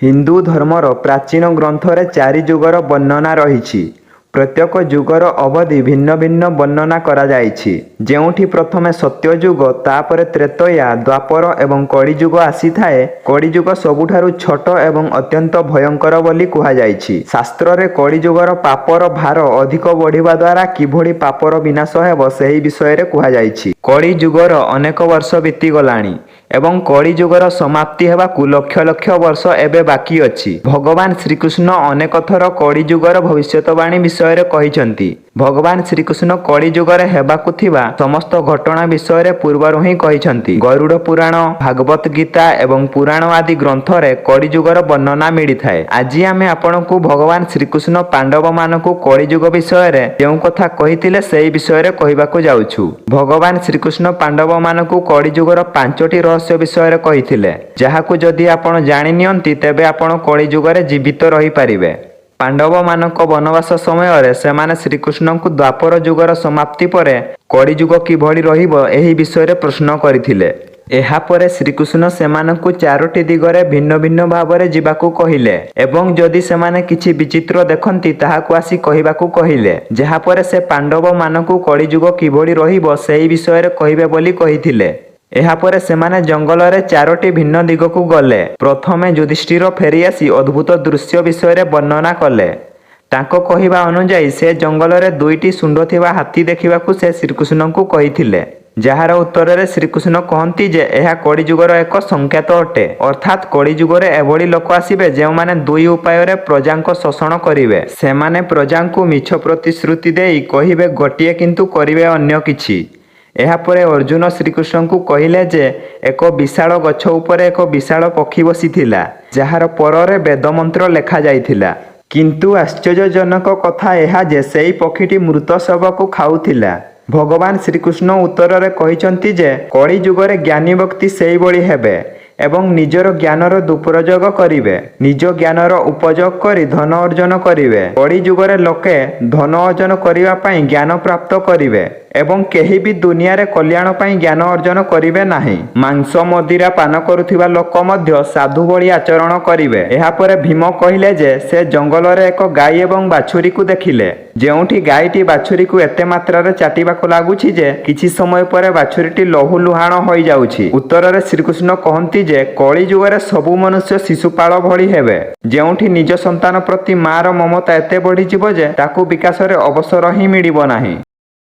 ହିନ୍ଦୁ ଧର୍ମର ପ୍ରାଚୀନ ଗ୍ରନ୍ଥରେ ଚାରି ଯୁଗର ବର୍ଣ୍ଣନା ରହିଛି। ପ୍ରତ୍ୟେକ ଯୁଗର ଅବଧି ଭିନ୍ନ ଭିନ୍ନ ବର୍ଣ୍ଣନା କରାଯାଇଛି। ଯେଉଁଠି ପ୍ରଥମେ ସତ୍ୟଯୁଗ, ତାପରେ ତ୍ରେତୟା, ଦ୍ୱାପର ଏବଂ କଳିଯୁଗ ଆସିଥାଏ। କଳିଯୁଗ ସବୁଠାରୁ ଛୋଟ ଏବଂ ଅତ୍ୟନ୍ତ ଭୟଙ୍କର ବୋଲି କୁହାଯାଇଛି। ଶାସ୍ତ୍ରରେ କଳିଯୁଗର ପାପର ଭାର ଅଧିକ ବଢ଼ିବା ଦ୍ୱାରା କିଭଳି ପାପର ବିନାଶ ହେବ ସେହି ବିଷୟରେ କୁହାଯାଇଛି। କଳିଯୁଗର ଅନେକ ବର୍ଷ ବିତିଗଲାଣି ଏବଂ କଳିଯୁଗର ସମାପ୍ତି ହେବାକୁ ଲକ୍ଷ ଲକ୍ଷ ବର୍ଷ ଏବେ ବାକି ଅଛି। ଭଗବାନ ଶ୍ରୀକୃଷ୍ଣ ଅନେକ ଥର କଳିଯୁଗର ଭବିଷ୍ୟତବାଣୀ ବିଷୟରେ କହିଛନ୍ତି। ଭଗବାନ ଶ୍ରୀକୃଷ୍ଣ କଳିଯୁଗରେ ହେବାକୁ ଥିବା ସମସ୍ତ ଘଟଣା ବିଷୟରେ ପୂର୍ବରୁ ହିଁ କହିଛନ୍ତି। ଗରୁଡ଼ ପୁରାଣ, ଭାଗବତ ଗୀତା ଏବଂ ପୁରାଣ ଆଦି ଗ୍ରନ୍ଥରେ କଳିଯୁଗର ବର୍ଣ୍ଣନା ମିଳିଥାଏ। ଆଜି ଆମେ ଆପଣଙ୍କୁ ଭଗବାନ ଶ୍ରୀକୃଷ୍ଣ ପାଣ୍ଡବମାନଙ୍କୁ କଳିଯୁଗ ବିଷୟରେ ଯେଉଁ କଥା କହିଥିଲେ ସେହି ବିଷୟରେ କହିବାକୁ ଯାଉଛୁ। ଭଗବାନ ଶ୍ରୀକୃଷ୍ଣ ପାଣ୍ଡବମାନଙ୍କୁ କଳିଯୁଗର 5ଟି ରହସ୍ୟ ବିଷୟରେ କହିଥିଲେ, ଯାହାକୁ ଯଦି ଆପଣ ଜାଣି ନିଅନ୍ତି ତେବେ ଆପଣ କଳିଯୁଗରେ ଜୀବିତ ରହିପାରିବେ। ପାଣ୍ଡବମାନଙ୍କ ବନବାସ ସମୟରେ ସେମାନେ ଶ୍ରୀକୃଷ୍ଣଙ୍କୁ ଦ୍ୱାପର ଯୁଗର ସମାପ୍ତି ପରେ କଳିଯୁଗ କିଭଳି ରହିବ ଏହି ବିଷୟରେ ପ୍ରଶ୍ନ କରିଥିଲେ। ଏହାପରେ ଶ୍ରୀକୃଷ୍ଣ ସେମାନଙ୍କୁ 4ଟି ଦିଗରେ ଭିନ୍ନ ଭିନ୍ନ ଭାବରେ ଯିବାକୁ କହିଲେ ଏବଂ ଯଦି ସେମାନେ କିଛି ବିଚିତ୍ର ଦେଖନ୍ତି ତାହାକୁ ଆସି କହିବାକୁ କହିଲେ। ଯାହାପରେ ସେ ପାଣ୍ଡବମାନଙ୍କୁ କଳିଯୁଗ କିଭଳି ରହିବ ସେହି ବିଷୟରେ କହିବେ ବୋଲି କହିଥିଲେ। ଏହାପରେ ସେମାନେ ଜଙ୍ଗଲରେ 4ଟି ଭିନ୍ନ ଦିଗକୁ ଗଲେ। ପ୍ରଥମେ ଯୁଧିଷ୍ଠିର ଫେରିଆସି ଅଦ୍ଭୁତ ଦୃଶ୍ୟ ବିଷୟରେ ବର୍ଣ୍ଣନା କଲେ। ତାଙ୍କ କହିବା ଅନୁଯାୟୀ ସେ ଜଙ୍ଗଲରେ 2ଟି ଶୁଣ୍ଢ ଥିବା ହାତୀ ଦେଖିବାକୁ ସେ ଶ୍ରୀକୃଷ୍ଣଙ୍କୁ କହିଥିଲେ। ଯାହାର ଉତ୍ତରରେ ଶ୍ରୀକୃଷ୍ଣ କହନ୍ତି ଯେ ଏହା କଳିଯୁଗର ଏକ ସଂକେତ ଅଟେ। ଅର୍ଥାତ୍ କଳିଯୁଗରେ ଏଭଳି ଲୋକ ଆସିବେ ଯେଉଁମାନେ 2 ଉପାୟରେ ପ୍ରଜାଙ୍କ ଶୋଷଣ କରିବେ। ସେମାନେ ପ୍ରଜାଙ୍କୁ ମିଛ ପ୍ରତିଶ୍ରୁତି ଦେଇ କହିବେ ଗୋଟିଏ କିନ୍ତୁ କରିବେ ଅନ୍ୟ କିଛି। ଏହାପରେ ଅର୍ଜୁନ ଶ୍ରୀକୃଷ୍ଣଙ୍କୁ କହିଲେ ଯେ ଏକ ବିଶାଳ ଗଛ ଉପରେ ଏକ ବିଶାଳ ପକ୍ଷୀ ବସିଥିଲା, ଯାହାର ପରରେ ବେଦମନ୍ତ୍ର ଲେଖାଯାଇଥିଲା। କିନ୍ତୁ ଆଶ୍ଚର୍ଯ୍ୟଜନକ କଥା ଏହା ଯେ ସେହି ପକ୍ଷୀଟି ମୃତ ଶବକୁ ଖାଉଥିଲା। ଭଗବାନ ଶ୍ରୀକୃଷ୍ଣ ଉତ୍ତରରେ କହିଛନ୍ତି ଯେ କଳିଯୁଗରେ ଜ୍ଞାନୀ ବ୍ୟକ୍ତି ସେହିଭଳି ହେବେ ଏବଂ ନିଜର ଜ୍ଞାନର ଦୁରୁପଯୋଗ କରିବେ। ନିଜ ଜ୍ଞାନର ଉପଯୋଗ କରି ଧନ ଅର୍ଜନ କରିବେ। କଳିଯୁଗରେ ଲୋକେ ଧନ ଅର୍ଜନ କରିବା ପାଇଁ ଜ୍ଞାନ ପ୍ରାପ୍ତ କରିବେ ଏବଂ କେହି ବି ଦୁନିଆରେ କଲ୍ୟାଣ ପାଇଁ ଜ୍ଞାନ ଅର୍ଜନ କରିବେ ନାହିଁ। ମାଂସ ମଦିରା ପାନ କରୁଥିବା ଲୋକ ମଧ୍ୟ ସାଧୁ ଭଳି ଆଚରଣ କରିବେ। ଏହାପରେ ଭୀମ କହିଲେ ଯେ ସେ ଜଙ୍ଗଲରେ ଏକ ଗାଈ ଏବଂ ବାଛୁରୀକୁ ଦେଖିଲେ, ଯେଉଁଠି ଗାଈଟି ବାଛୁରୀକୁ ଏତେ ମାତ୍ରାରେ ଚାଟିବାକୁ ଲାଗୁଛି ଯେ କିଛି ସମୟ ପରେ ବାଛୁରୀଟି ଲହୁଲୁହାଣ ହୋଇଯାଉଛି। ଉତ୍ତରରେ ଶ୍ରୀକୃଷ୍ଣ କହନ୍ତି ଯେ କଳିଯୁଗରେ ସବୁ ମନୁଷ୍ୟ ଶିଶୁପାଳ ଭଳି ହେବେ, ଯେଉଁଠି ନିଜ ସନ୍ତାନ ପ୍ରତି ମାର ମମତା ଏତେ ବଢ଼ିଯିବ ଯେ ତାକୁ ବିକାଶରେ ଅବସର ହିଁ ମିଳିବ ନାହିଁ।